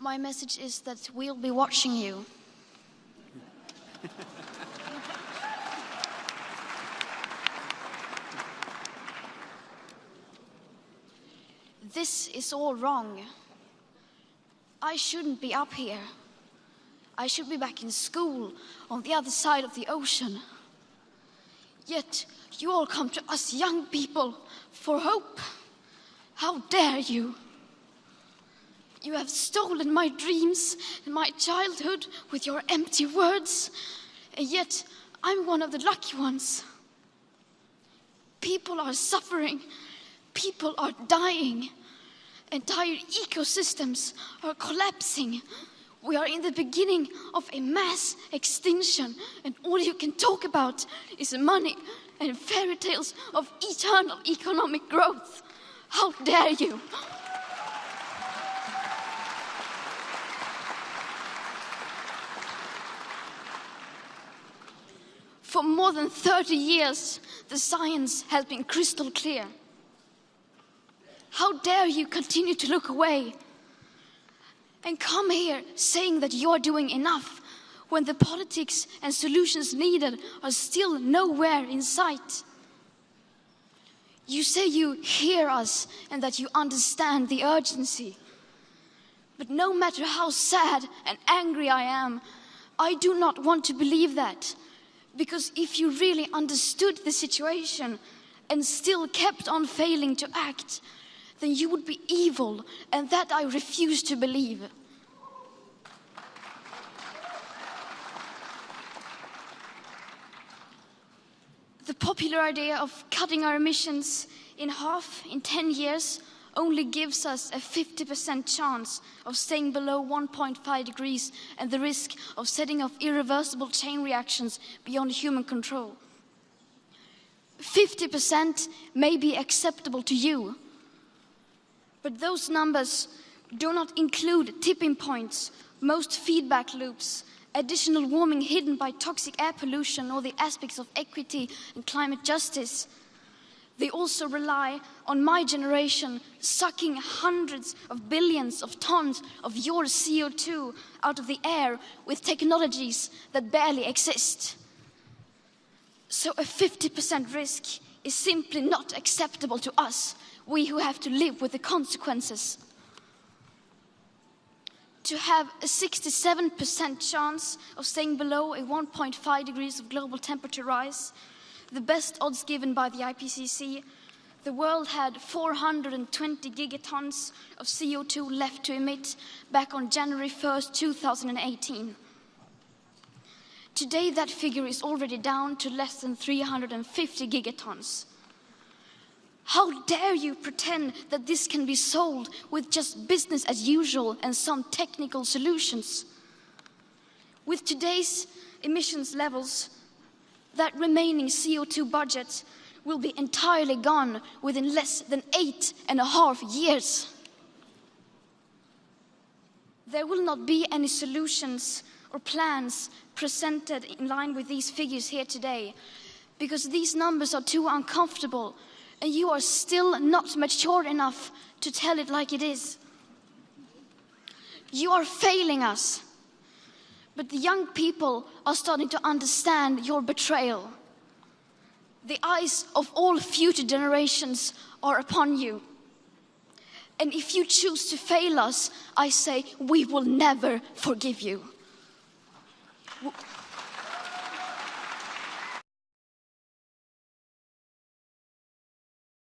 My message is that we'll be watching you. This is all wrong. I shouldn't be up here. I should be back in school on the other side of the ocean. Yet you all come to us young people for hope. How dare you? You have stolen my dreams and my childhood with your empty words, and yet I'm one of the lucky ones. People are suffering, people are dying, entire ecosystems are collapsing. We are in the beginning of a mass extinction, and all you can talk about is money and fairy tales of eternal economic growth. How dare you? For more than 30 years, the science has been crystal clear. How dare you continue to look away and come here saying that you're doing enough when the politics and solutions needed are still nowhere in sight? You say you hear us and that you understand the urgency. But no matter how sad and angry I am, I do not want to believe that. Because if you really understood the situation and still kept on failing to act, then you would be evil, and that I refuse to believe. The popular idea of cutting our emissions in half in 10 years only gives us a 50% chance of staying below 1.5 degrees and the risk of setting off irreversible chain reactions beyond human control. 50% may be acceptable to you, but those numbers do not include tipping points, most feedback loops, additional warming hidden by toxic air pollution, or the aspects of equity and climate justice. They also rely on my generation sucking hundreds of billions of tons of your CO2 out of the air with technologies that barely exist. So a 50% risk is simply not acceptable to us, we who have to live with the consequences. To have a 67% chance of staying below a 1.5 degrees of global temperature rise, the best odds given by the IPCC, the world had 420 gigatons of CO2 left to emit back on January 1st, 2018. Today, that figure is already down to less than 350 gigatons. How dare you pretend that this can be solved with just business as usual and some technical solutions? With today's emissions levels, that remaining CO2 budget will be entirely gone within less than 8.5 years. There will not be any solutions or plans presented in line with these figures here today, because these numbers are too uncomfortable and you are still not mature enough to tell it like it is. You are failing us. But the young people are starting to understand your betrayal. The eyes of all future generations are upon you. And if you choose to fail us, I say we will never forgive you.